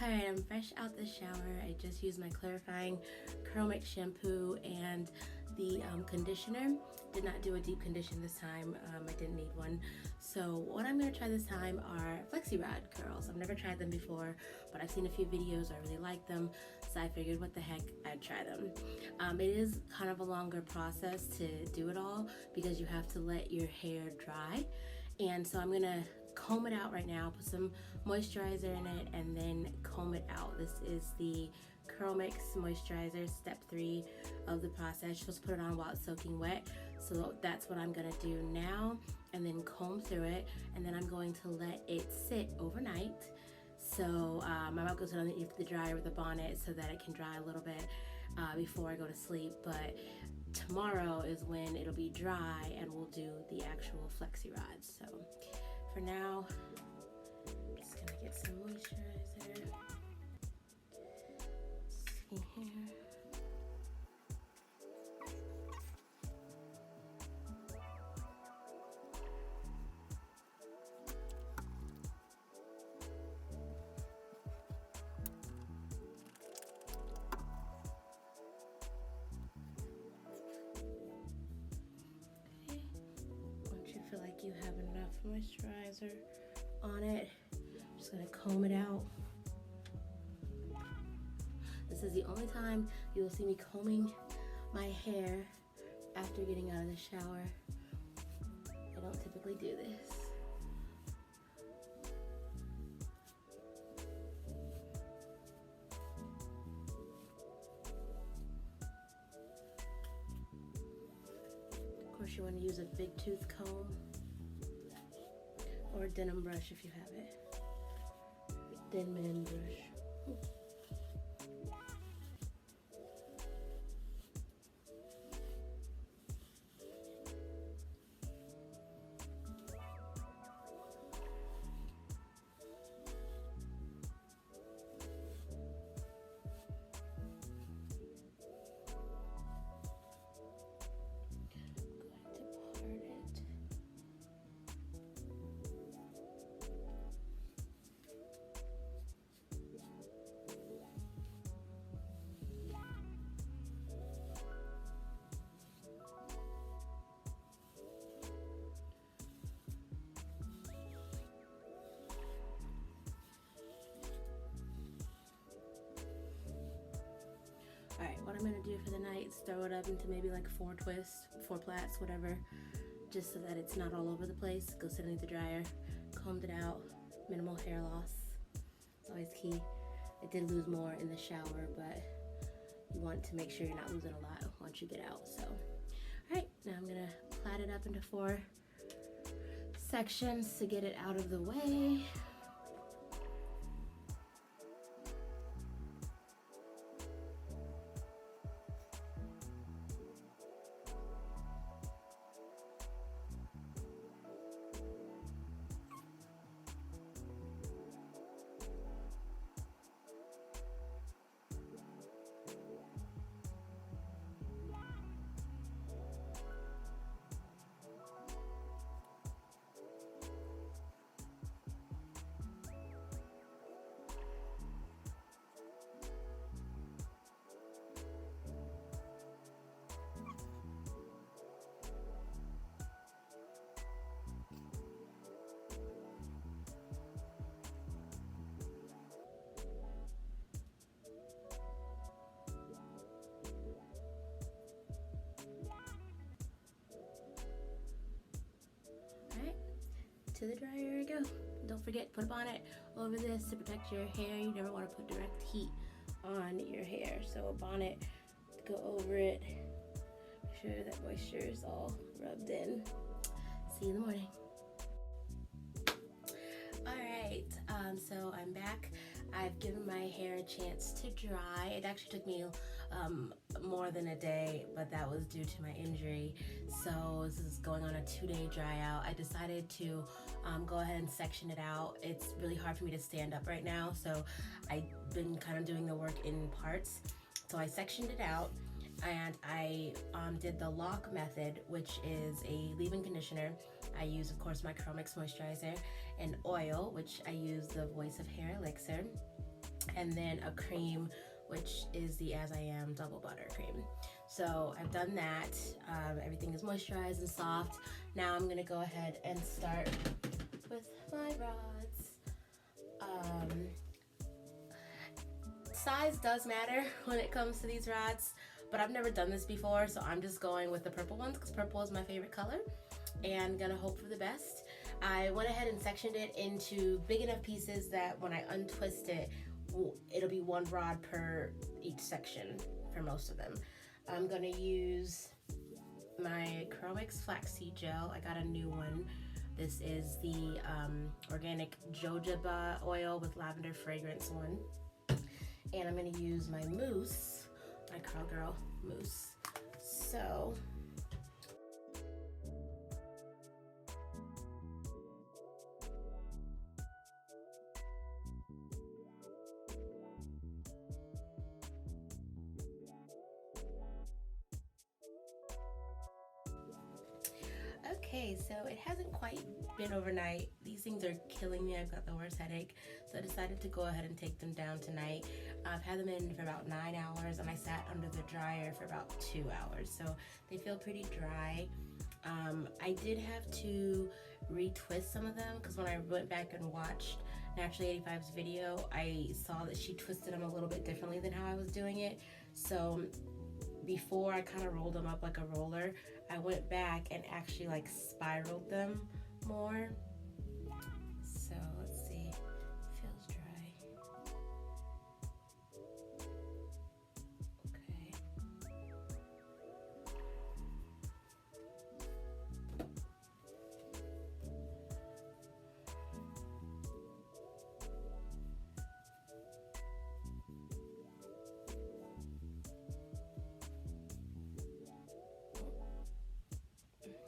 Alright, I'm fresh out the shower. I just used my clarifying curl mix shampoo and the conditioner. Did not do a deep condition this time. I didn't need one. So what I'm going to try this time are flexi-rod curls. I've never tried them before, but I've seen a few videos. I really like them, so I figured what the heck, I'd try them. It is kind of a longer process to do it all because you have to let your hair dry. And so I'm going to comb it out right now, put some moisturizer in it, and then comb it out. This is the Curl Mix Moisturizer, step 3 of the process. You're supposed to put it on while it's soaking wet. So that's what I'm gonna do now, and then comb through it, and then I'm going to let it sit overnight. So I might go sit underneath the dryer with a bonnet so that it can dry a little bit before I go to sleep. But tomorrow is when it'll be dry and we'll do the actual flexi rod. So for now, I'm just gonna get some moisturizer. See here. Feel like you have enough moisturizer on it, I'm just gonna comb it out. This is the only time you will see me combing my hair after getting out of the shower. I don't typically do this. Of course, you want to use a big tooth comb or a denim brush if you have it. Thin man brush. Alright, what I'm gonna do for the night is throw it up into maybe like 4 twists, 4 plaits, whatever, just so that it's not all over the place. Go sit underneath the dryer, combed it out, minimal hair loss. It's always key. I did lose more in the shower, but you want to make sure you're not losing a lot once you get out. So, alright, now I'm gonna plait it up into 4 sections to get it out of the way. To the dryer you go. Don't forget, put a bonnet over this to protect your hair. You never want to put direct heat on your hair. So a bonnet, go over it. Make sure that moisture is all rubbed in. See you in the morning. Alright, so I'm back. I've given my hair a chance to dry. It actually took me more than a day, but that was due to my injury. So this is going on a 2-day dry out. I decided to go ahead and section it out. It's really hard for me to stand up right now, so I've been kind of doing the work in parts. So I sectioned it out, and I did the lock method, which is a leave-in conditioner. I use, of course, my Curl Mix moisturizer and oil, which I use the Voice of Hair elixir. and then a cream, which is the As I Am double butter cream. So I've done that. Everything is moisturized and soft. Now I'm gonna go ahead and start with my rods. Size does matter when it comes to these rods, but I've never done this before, so I'm just going with the purple ones because purple is my favorite color, and gonna hope for the best. I went ahead and sectioned it into big enough pieces that when I untwist it, it'll be one rod per each section for most of them. I'm gonna use my Chromix flaxseed gel. I got a new one. This is the organic jojoba oil with lavender fragrance one. And I'm gonna use my mousse, my Curl Girl mousse. So, okay, so it hasn't quite been overnight. These things are killing me. I've got the worst headache. So I decided to go ahead and take them down tonight. I've had them in for about 9 hours, and I sat under the dryer for about 2 hours. So they feel pretty dry. I did have to retwist some of them because when I went back and watched Naturally 85's video, I saw that she twisted them a little bit differently than how I was doing it. So before I kind of rolled them up like a roller, I went back and actually like spiraled them more. So let's see, feels dry. Okay.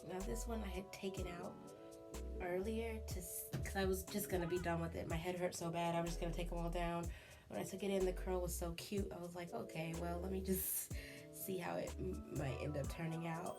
Now this one I had taken out earlier because I was just gonna be done with it. My head hurt so bad I was just gonna take them all down. When I took it in, the curl was so cute. I was like, okay, well, let me just see how it might end up turning out.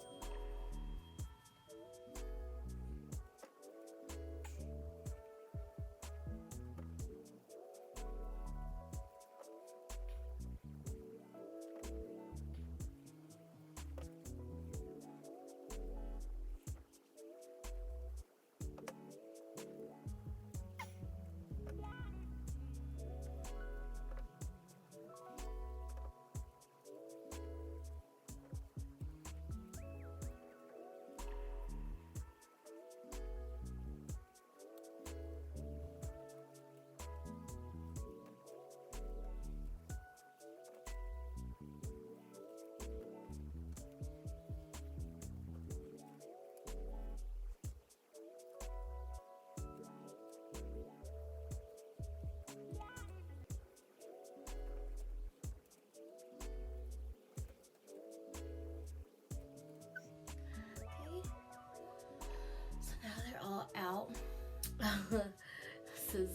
Out. This is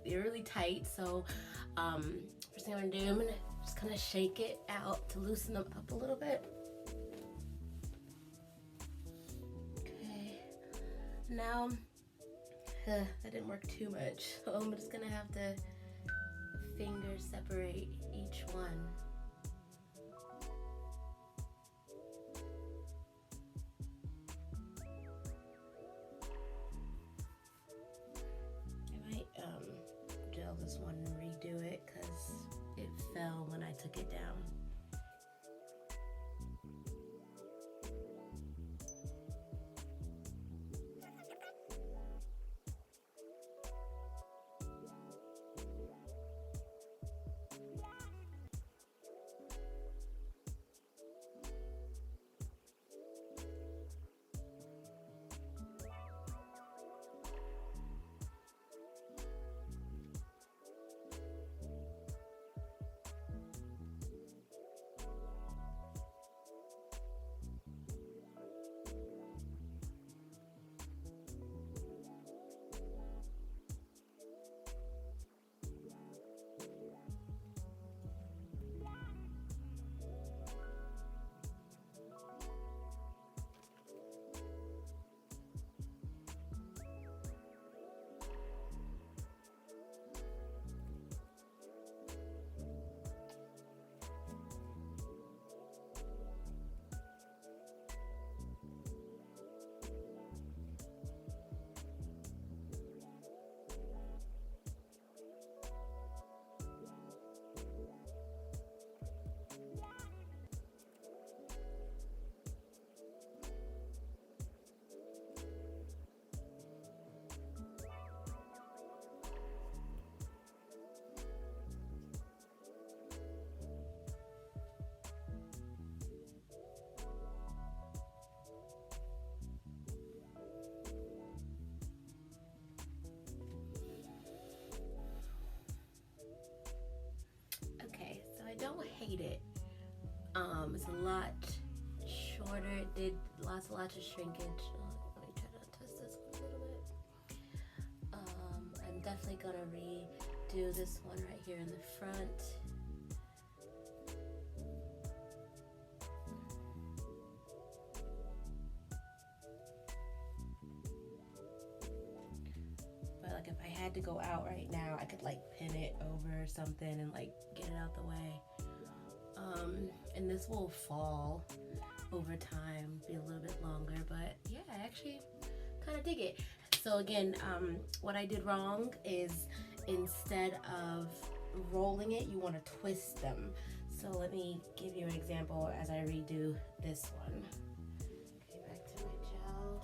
really tight, so first thing I'm gonna do, I'm gonna just kind of shake it out to loosen them up a little bit. Okay, now that didn't work too much, so I'm just gonna have to finger separate each one. This one and redo it because it fell when I took it down. reheat it. It's a lot shorter. It did lots of shrinkage. Let me try to test this one a little bit. I'm definitely gonna redo this one right here in the front. But like if I had to go out right now, I could like pin it over something and like get it out the way. And this will fall over time, be a little bit longer, but yeah, I actually kind of dig it. So again, what I did wrong is instead of rolling it, you want to twist them. So let me give you an example as I redo this one. Okay, back to my gel.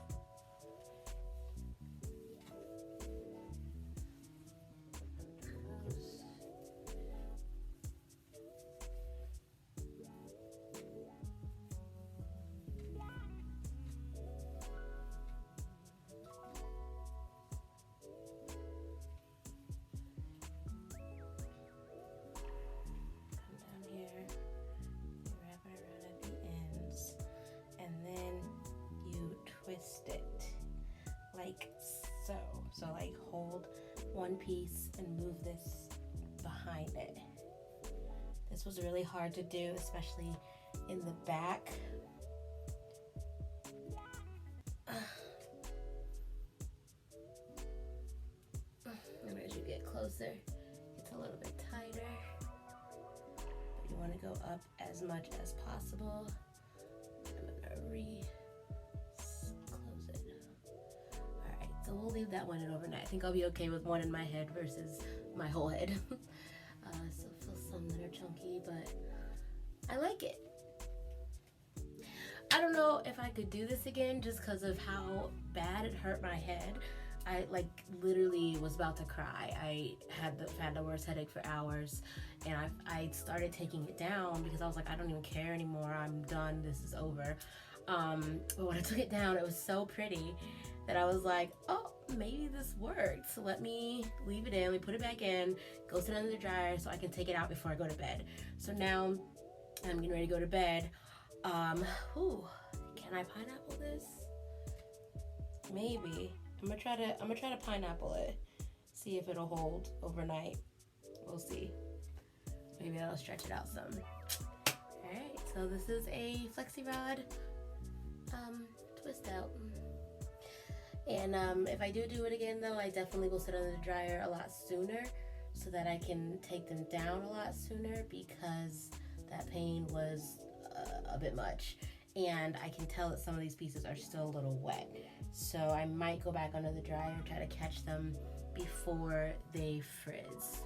Twist it like so. So like hold one piece and move this behind it. This was really hard to do, especially in the back. And as you get closer, it's a little bit tighter. But you want to go up as much as possible. I'm gonna So we'll leave that one in overnight. I think I'll be okay with one in my head versus my whole head. So feel some that are chunky, but I like it. I don't know if I could do this again just because of how bad it hurt my head. I like literally was about to cry. I had the worst headache for hours, and I started taking it down because I was like, I don't even care anymore. I'm done. This is over. But when I took it down, it was so pretty that I was like, oh, maybe this worked. So let me leave it in, let me put it back in, go sit under the dryer so I can take it out before I go to bed. So now I'm getting ready to go to bed. Can I pineapple this? Maybe. I'm gonna try to pineapple it. See if it'll hold overnight. We'll see. Maybe I'll stretch it out some. Alright, so this is a flexi-rod twist out. And if I do it again though, I definitely will sit under the dryer a lot sooner so that I can take them down a lot sooner, because that pain was a bit much. And I can tell that some of these pieces are still a little wet. So I might go back under the dryer, try to catch them before they frizz.